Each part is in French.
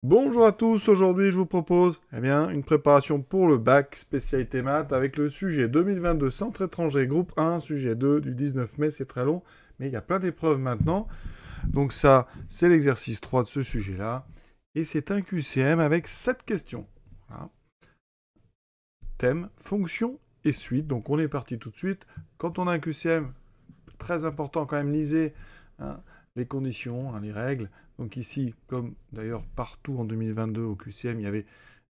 Bonjour à tous, aujourd'hui je vous propose une préparation pour le bac spécialité maths avec le sujet 2022 Centre étranger groupe 1, sujet 2 du 19 mai, c'est très long, mais il y a plein d'épreuves maintenant. Donc ça, c'est l'exercice 3 de ce sujet-là, et c'est un QCM avec 7 questions. Voilà. Thème, fonction et suite, donc on est parti tout de suite. Quand on a un QCM, très important quand même, lisez les conditions, les règles. Donc ici, comme d'ailleurs partout en 2022 au QCM, il y avait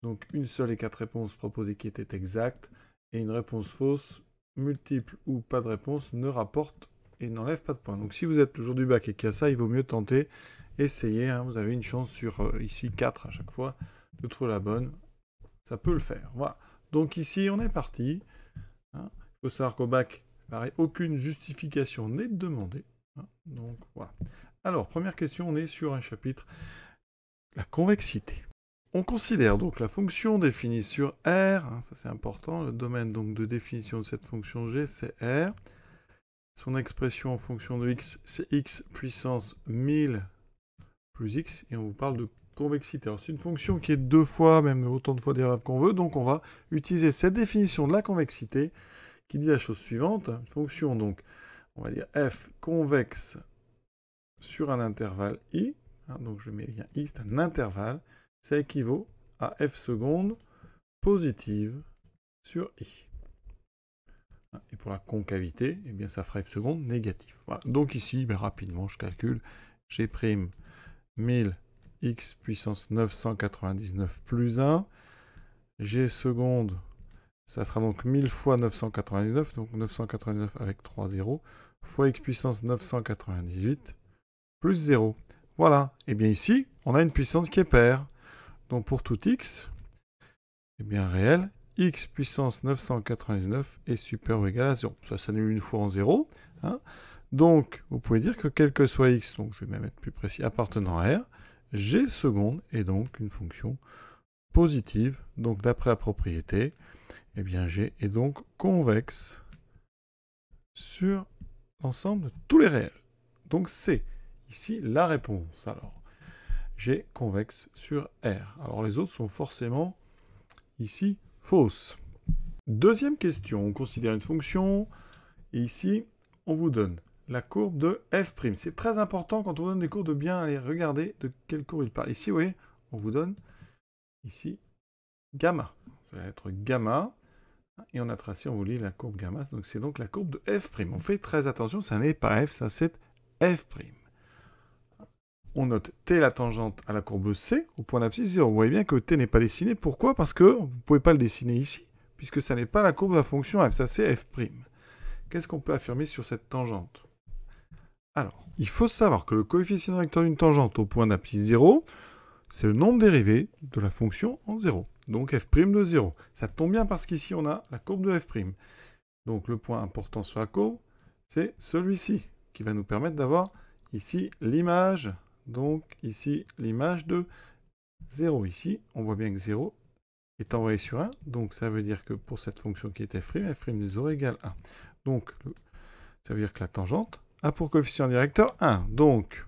donc une seule et 4 réponses proposées qui étaient exactes, et une réponse fausse, multiple ou pas de réponse, ne rapporte et n'enlève pas de points. Donc si vous êtes le jour du bac et qu'il y a ça, il vaut mieux tenter, essayer, vous avez une chance sur ici 4 à chaque fois de trouver la bonne. Ça peut le faire. Voilà. Donc ici, on est parti. Il faut savoir qu'au bac, pareil, aucune justification n'est demandée. Donc voilà. Alors, première question, on est sur un chapitre, la convexité. On considère donc la fonction définie sur R, ça c'est important, le domaine donc de définition de cette fonction G, c'est R. Son expression en fonction de x, c'est x puissance 1000 plus x, et on vous parle de convexité. Alors c'est une fonction qui est 2 fois, même autant de fois dérivable qu'on veut, donc on va utiliser cette définition de la convexité qui dit la chose suivante, une fonction donc, on va dire f convexe sur un intervalle i, donc je mets bien i, c'est un intervalle, ça équivaut à f seconde positive sur i. Et pour la concavité, eh bien ça fera f seconde négatif. Voilà. Donc ici, rapidement, je calcule, j'ai prime 1000 x puissance 999 plus 1, g seconde, ça sera donc 1000 fois 999, donc 999 avec 3 zéros, fois x puissance 998, plus 0. Voilà. Et bien ici, on a une puissance qui est paire. Donc pour tout x, eh bien réel, x puissance 999 est supérieur ou égal à 0. Ça s'annule une fois en 0. Donc, vous pouvez dire que quel que soit x, donc je vais même être plus précis, appartenant à R, g seconde est donc une fonction positive. Donc d'après la propriété, eh bien g est donc convexe sur l'ensemble de tous les réels. Donc c'est ici la réponse. Alors, G convexe sur R. Alors les autres sont forcément ici fausses. Deuxième question, on considère une fonction, et ici, on vous donne la courbe de f'. C'est très important quand on donne des courbes de bien aller regarder de quelle courbe il parle. Ici, vous voyez, on vous donne ici gamma. Ça va être gamma. Et on a tracé, on vous lit la courbe gamma. Donc c'est donc la courbe de f'. On fait très attention, ça n'est pas f, ça c'est f'. On note t la tangente à la courbe C au point d'abscisse 0. Vous voyez bien que t n'est pas dessiné. Pourquoi? Parce que vous ne pouvez pas le dessiner ici, puisque ça n'est pas la courbe de la fonction f, ça c'est f'. Qu'est-ce qu'on peut affirmer sur cette tangente? Alors, il faut savoir que le coefficient directeur d'une tangente au point d'abscisse 0, c'est le nombre dérivé de la fonction en 0. Donc f' de 0. Ça tombe bien parce qu'ici on a la courbe de f'. Donc le point important sur la courbe, c'est celui-ci, qui va nous permettre d'avoir ici l'image. Donc ici, l'image de 0 ici. On voit bien que 0 est envoyé sur 1. Donc ça veut dire que pour cette fonction qui est f', f' de 0 égale 1. Donc ça veut dire que la tangente a pour coefficient directeur 1. Donc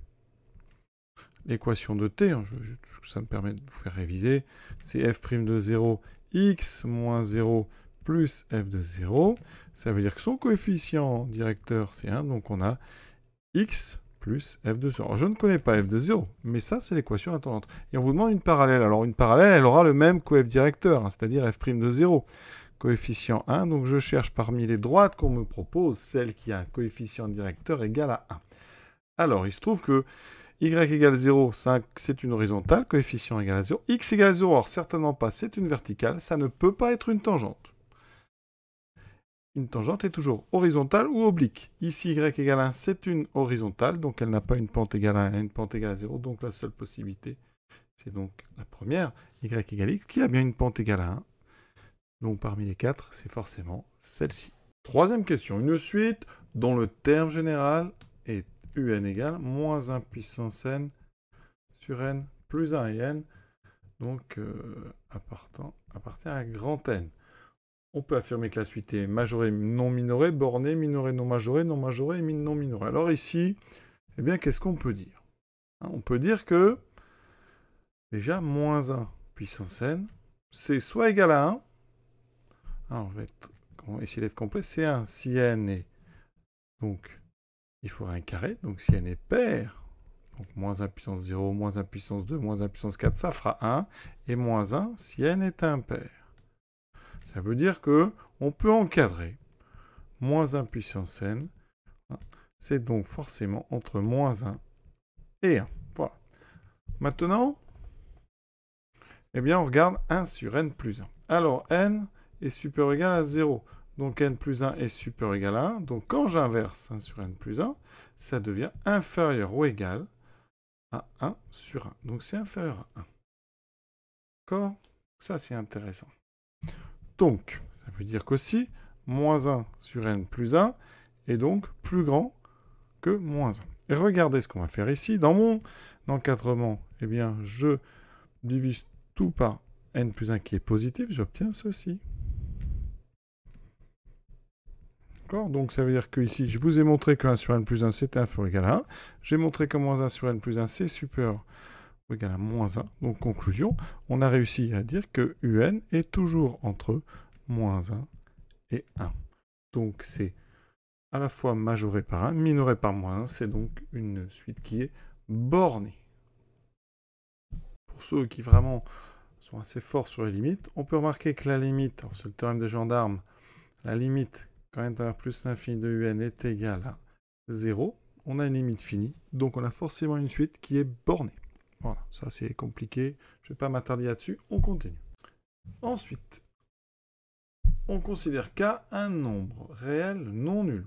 l'équation de t, ça me permet de vous faire réviser, c'est f' de 0, x moins 0 plus f de 0. Ça veut dire que son coefficient directeur c'est 1. Donc on a x plus f de 0. Alors, je ne connais pas f de 0, mais ça, c'est l'équation attendante. Et on vous demande une parallèle. Alors, une parallèle, elle aura le même coef directeur, c'est-à-dire f' de 0. Coefficient 1, donc je cherche parmi les droites qu'on me propose celle qui a un coefficient directeur égal à 1. Alors, il se trouve que y égale 0, c'est une horizontale, coefficient égal à 0. X égale 0, alors certainement pas, c'est une verticale, ça ne peut pas être une tangente. Une tangente est toujours horizontale ou oblique. Ici, y égale 1, c'est une horizontale, donc elle n'a pas une pente égale à 1 et une pente égale à 0, donc la seule possibilité, c'est donc la première, y égale x, qui a bien une pente égale à 1. Donc parmi les 4, c'est forcément celle-ci. Troisième question, une suite dont le terme général est un égale moins 1 puissance n sur n plus 1 et n, donc appartient à grand N. On peut affirmer que la suite est majorée, non minorée, bornée, minorée, non majorée et non minorée. Alors ici, eh bien, qu'est-ce qu'on peut dire? On peut dire que déjà, moins 1 puissance n, c'est soit égal à 1. Alors, on va essayer d'être complet. C'est 1 si n est... Donc, il faudra un carré. Donc, si n est pair, donc moins 1 puissance 0, moins 1 puissance 2, moins 1 puissance 4, ça fera 1. Et moins 1 si n est impair. Ça veut dire que on peut encadrer moins 1 puissance n. C'est donc forcément entre moins 1 et 1. Voilà. Maintenant, eh bien, on regarde 1 sur n plus 1. Alors, n est supérieur ou égal à 0. Donc, n plus 1 est supérieur ou égal à 1. Donc, quand j'inverse 1 sur n plus 1, ça devient inférieur ou égal à 1 sur 1. Donc, c'est inférieur à 1. D'accord? Ça, c'est intéressant. Donc, ça veut dire qu'aussi, moins 1 sur n plus 1 est donc plus grand que moins 1. Et regardez ce qu'on va faire ici. Dans mon encadrement, eh bien, je divise tout par n plus 1 qui est positif, j'obtiens ceci. D'accord? Donc ça veut dire que ici, je vous ai montré que 1 sur n plus 1, c'est inférieur ou égal à 1. J'ai montré que moins 1 sur n plus 1, c'est supérieur ou égal à moins 1. Donc conclusion, on a réussi à dire que un est toujours entre moins 1 et 1. Donc c'est à la fois majoré par 1, minoré par moins 1. C'est donc une suite qui est bornée. Pour ceux qui vraiment sont assez forts sur les limites, on peut remarquer que la limite, c'est le théorème des gendarmes, la limite quand n tend vers plus l'infini de un est égale à 0, on a une limite finie, donc on a forcément une suite qui est bornée. Voilà, ça c'est compliqué, je ne vais pas m'attarder là-dessus, on continue. Ensuite, on considère K un nombre réel non nul.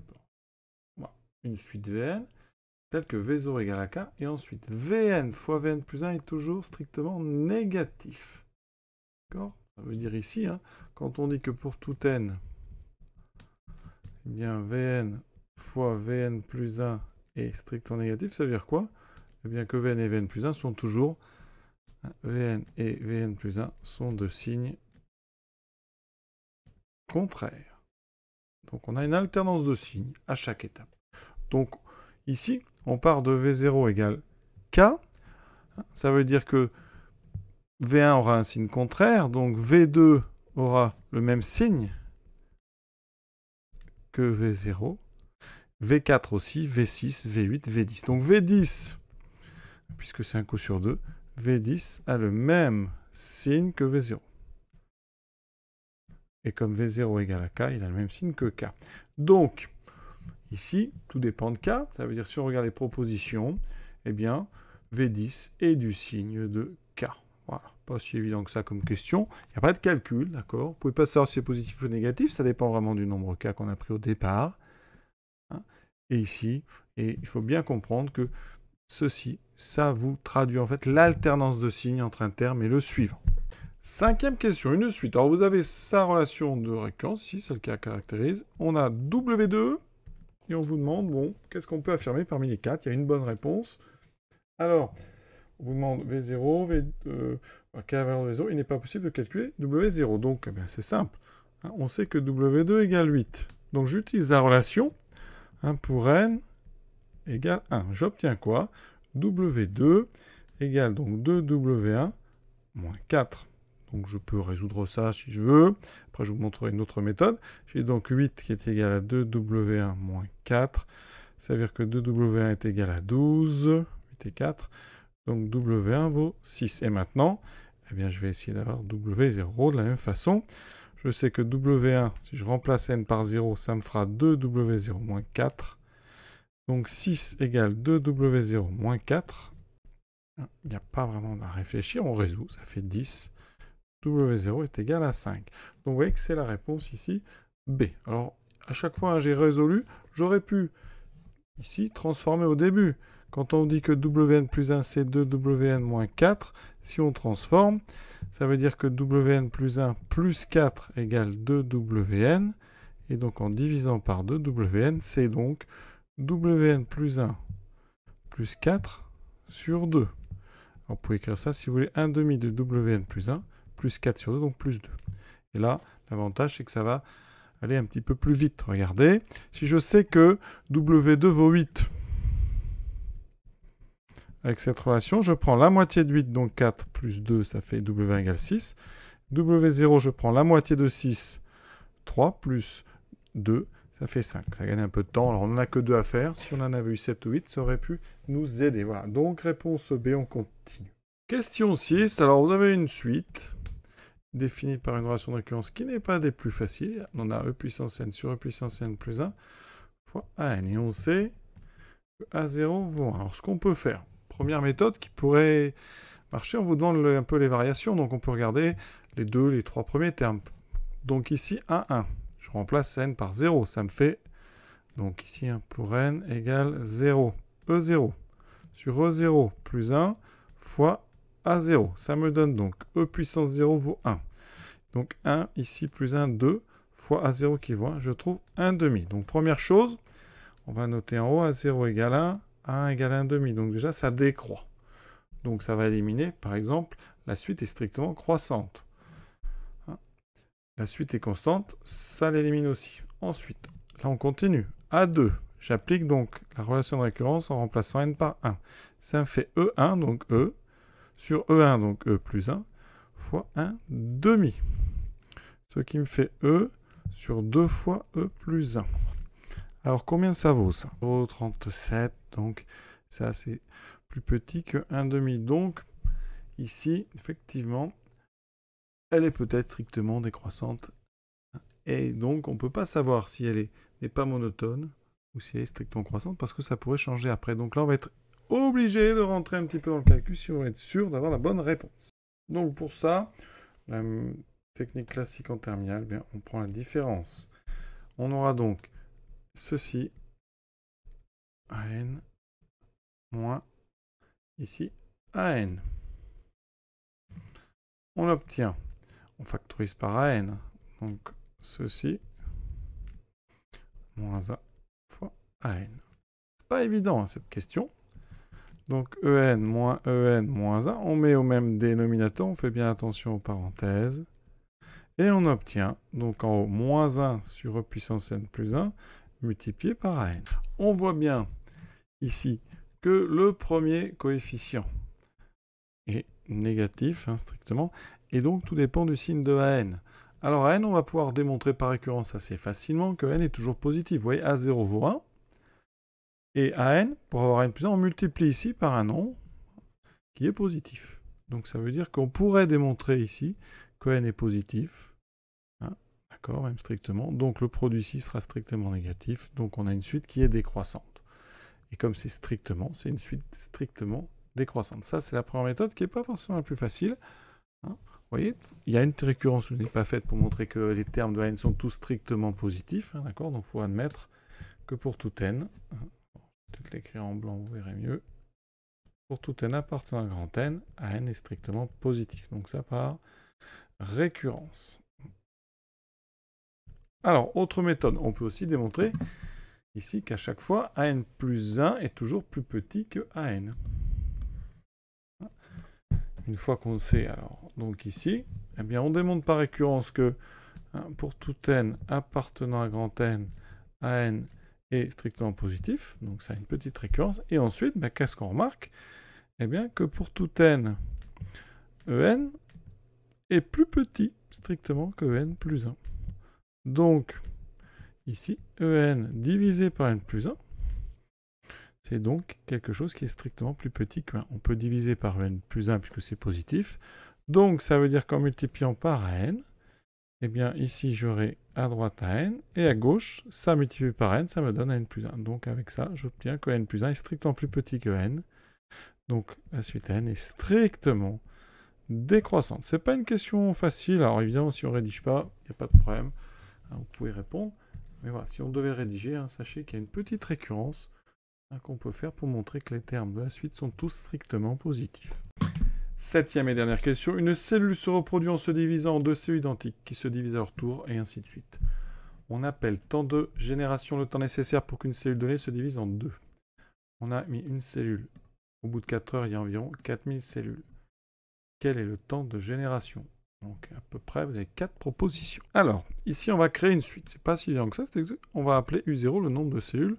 Voilà, une suite Vn, telle que V0 égale à K, et ensuite Vn fois Vn plus 1 est toujours strictement négatif. D'accord? Ça veut dire ici, quand on dit que pour tout n, eh bien Vn fois Vn plus 1 est strictement négatif, ça veut dire quoi? Eh bien que Vn et Vn plus 1 sont toujours, Vn et Vn plus 1 sont de signes contraires. Donc on a une alternance de signes à chaque étape. Donc ici, on part de V0 égale K. Ça veut dire que V1 aura un signe contraire, donc V2 aura le même signe que V0. V4 aussi, V6, V8, V10. Donc V10, puisque c'est un coup sur 2, V10 a le même signe que V0. Et comme V0 égale à K, il a le même signe que K. Donc, ici, tout dépend de K. Ça veut dire, si on regarde les propositions, eh bien, V10 est du signe de K. Voilà, pas si évident que ça comme question. Il n'y a pas de calcul, d'accord? Vous ne pouvez pas savoir si c'est positif ou négatif, ça dépend vraiment du nombre K qu'on a pris au départ. Et ici, il faut bien comprendre que ceci, ça vous traduit en fait l'alternance de signes entre un terme et le suivant. Cinquième question, une suite. Alors vous avez sa relation de récurrence, ici, celle qui la caractérise. On a W2, et on vous demande, bon, qu'est-ce qu'on peut affirmer parmi les 4? Il y a une bonne réponse. Alors, on vous demande V0, V2, quelle est la valeur de V0? Il n'est pas possible de calculer W0. Donc, eh bien, c'est simple. On sait que W2 égale 8. Donc, j'utilise la relation pour n égale 1. J'obtiens quoi? W2 égale donc 2W1 moins 4. Donc, je peux résoudre ça si je veux. Après, je vous montrerai une autre méthode. J'ai donc 8 qui est égal à 2W1 moins 4. Ça veut dire que 2W1 est égal à 12. 8 et 4. Donc, W1 vaut 6. Et maintenant, eh bien, je vais essayer d'avoir W0 de la même façon. Je sais que W1, si je remplace n par 0, ça me fera 2W0 moins 4. Donc 6 égale 2W0 moins 4. Il n'y a pas vraiment à réfléchir, on résout, ça fait 10. W0 est égal à 5. Donc vous voyez que c'est la réponse ici, B. Alors, à chaque fois j'ai résolu, j'aurais pu, ici, transformer au début. Quand on dit que Wn plus 1, c'est 2Wn moins 4, si on transforme, ça veut dire que Wn plus 1 plus 4 égale 2Wn. Et donc en divisant par 2, Wn, c'est donc Wn plus 1 plus 4 sur 2. Alors, vous pouvez écrire ça si vous voulez 1 demi de Wn plus 1 plus 4 sur 2, donc plus 2. Et là, l'avantage, c'est que ça va aller un petit peu plus vite. Regardez, si je sais que W2 vaut 8, avec cette relation, je prends la moitié de 8, donc 4 plus 2, ça fait W égale 6. W0, je prends la moitié de 6, 3 plus 2, ça fait 5. Ça gagne un peu de temps. Alors, on n'en a que 2 à faire. Si on en avait eu 7 ou 8, ça aurait pu nous aider. Voilà. Donc, réponse B, on continue. Question 6. Alors, vous avez une suite définie par une relation de récurrence qui n'est pas des plus faciles. On a E puissance n sur E puissance n plus 1 fois AN. Et on sait que A0 vaut 1. Alors, ce qu'on peut faire, première méthode qui pourrait marcher, on vous demande un peu les variations. Donc, on peut regarder les 2, les 3 premiers termes. Donc, ici, A1. Je remplace n par 0. Ça me fait, donc ici, 1 pour n égale 0. E0 sur E0 plus 1 fois A0. Ça me donne donc E puissance 0 vaut 1. Donc 1 ici plus 1, 2 fois A0 qui vaut 1. Je trouve 1 demi. Donc première chose, on va noter en haut A0 égale 1, A1 égale 1 demi. Donc déjà, ça décroît. Donc ça va éliminer, par exemple, la suite est strictement croissante. La suite est constante, ça l'élimine aussi. Ensuite, là on continue. A2, j'applique donc la relation de récurrence en remplaçant n par 1. Ça me fait E1, donc E, sur E1, donc E plus 1, fois 1 demi. Ce qui me fait E sur 2 fois E plus 1. Alors combien ça vaut ça? 0,37, donc ça c'est plus petit que 1 demi. Donc ici, effectivement, elle est peut-être strictement décroissante. Et donc, on ne peut pas savoir si elle n'est pas monotone ou si elle est strictement croissante parce que ça pourrait changer après. Donc là, on va être obligé de rentrer un petit peu dans le calcul si on veut être sûr d'avoir la bonne réponse. Donc pour ça, la technique classique en terminale, bien, on prend la différence. On aura donc ceci, AN, moins ici, AN. On obtient, on factorise par AN, donc ceci, moins 1 fois AN. C'est pas évident, hein, cette question. Donc EN moins 1, on met au même dénominateur, on fait bien attention aux parenthèses. Et on obtient, donc en haut, moins 1 sur E puissance n plus 1, multiplié par AN. On voit bien ici que le premier coefficient est négatif, hein, strictement, et donc tout dépend du signe de AN. Alors à n, on va pouvoir démontrer par récurrence assez facilement que n est toujours positif. Vous voyez, A0 vaut 1, et à n, pour avoir n plus 1, on multiplie ici par un nombre qui est positif. Donc ça veut dire qu'on pourrait démontrer ici que n est positif, hein, d'accord, même strictement. Donc le produit ici sera strictement négatif, donc on a une suite qui est décroissante. Et comme c'est une suite strictement décroissante. Ça, c'est la première méthode qui n'est pas forcément la plus facile. Hein. Vous voyez, il y a une récurrence que je n'ai pas faite pour montrer que les termes de n sont tous strictement positifs. Hein, d'accord, donc il faut admettre que pour tout n, peut-être l'écrire en blanc, vous verrez mieux. Pour tout n appartenant à grand n, AN est strictement positif. Donc ça par récurrence. Alors, autre méthode, on peut aussi démontrer ici qu'à chaque fois, AN plus 1 est toujours plus petit que AN. Une fois qu'on sait, alors, donc ici, eh bien, on démontre par récurrence que pour tout n appartenant à grand n, AN est strictement positif, donc ça a une petite récurrence. Et ensuite, ben, qu'est-ce qu'on remarque? Eh bien, que pour tout n, En est plus petit strictement que En plus 1. Donc, ici, En divisé par N plus 1, c'est donc quelque chose qui est strictement plus petit que 1. On peut diviser par En plus 1 puisque c'est positif. Donc, ça veut dire qu'en multipliant par N, eh bien, ici, j'aurai à droite N, et à gauche, ça multiplié par N, ça me donne N plus 1. Donc, avec ça, j'obtiens que N plus 1 est strictement plus petit que N. Donc, la suite N est strictement décroissante. Ce n'est pas une question facile. Alors, évidemment, si on ne rédige pas, il n'y a pas de problème. Hein, vous pouvez répondre. Mais voilà, si on devait rédiger, hein, sachez qu'il y a une petite récurrence qu'on peut faire pour montrer que les termes de la suite sont tous strictement positifs. Septième et dernière question. Une cellule se reproduit en se divisant en deux cellules identiques qui se divisent à leur tour, et ainsi de suite. On appelle temps de génération le temps nécessaire pour qu'une cellule donnée se divise en deux. On a mis une cellule. Au bout de 4 heures, il y a environ 4000 cellules. Quel est le temps de génération? Donc, à peu près, vous avez 4 propositions. Alors, ici, on va créer une suite. C'est pas si évident que ça. On va appeler U0 le nombre de cellules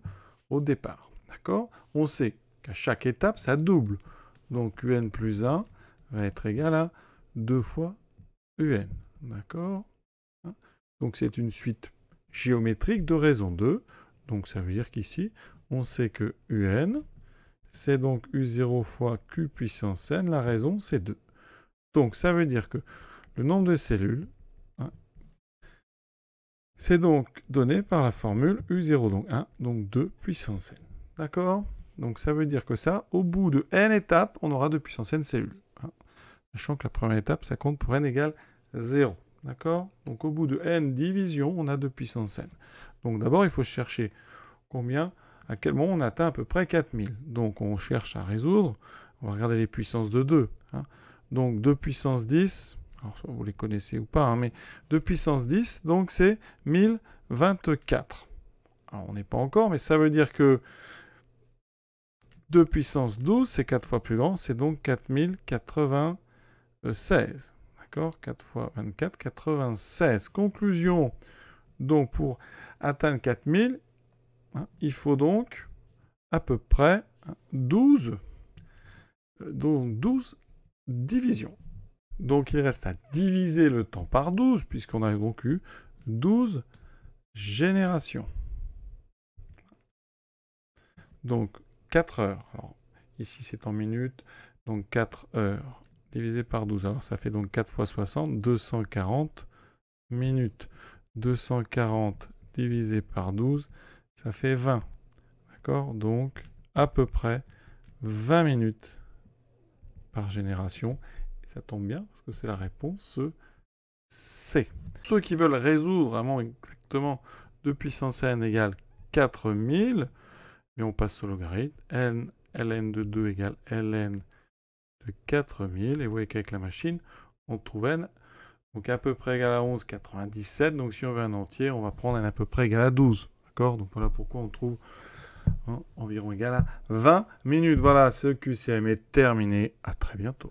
au départ. D'accord? On sait qu'à chaque étape, ça double. Donc un plus 1 va être égal à 2 fois un. D'accord? Donc c'est une suite géométrique de raison 2. Donc ça veut dire qu'ici, on sait que un, c'est donc u0 fois q puissance n. La raison, c'est 2. Donc ça veut dire que le nombre de cellules, c'est donc donné par la formule u0, donc 1, donc 2 puissance n. D'accord? Donc ça veut dire que ça, au bout de n étapes, on aura 2 puissance n cellules. Sachant que la première étape, ça compte pour n égale 0. D'accord? Donc au bout de n divisions, on a 2 puissance n. Donc d'abord, il faut chercher à quel moment on atteint à peu près 4000. Donc on cherche à résoudre. On va regarder les puissances de 2. Donc 2 puissance 10, alors soit vous les connaissez ou pas, mais 2 puissance 10, donc c'est 1024. Alors on n'est pas encore, mais ça veut dire que 2 puissance 12, c'est 4 fois plus grand, c'est donc 4096. D'accord? 4 fois 24, 96. Conclusion, donc pour atteindre 4000, il faut donc à peu près 12 divisions. Donc il reste à diviser le temps par 12, puisqu'on a donc eu 12 générations. Donc 4 heures. Alors, ici c'est en minutes, donc 4 heures divisé par 12. Alors ça fait donc 4 fois 60, 240 minutes. 240 divisé par 12, ça fait 20. D'accord? Donc à peu près 20 minutes par génération. Et ça tombe bien parce que c'est la réponse C. Ceux qui veulent résoudre vraiment exactement 2 puissance n égale 4000, mais on passe au logarithme. Ln de 2 égale Ln de 4000. Et vous voyez qu'avec la machine, on trouve n. Donc à peu près égal à 11,97. Donc si on veut un entier, on va prendre n à peu près égal à 12. D'accord? Donc voilà pourquoi on trouve environ égal à 20 minutes. Voilà, ce QCM est terminé. À très bientôt.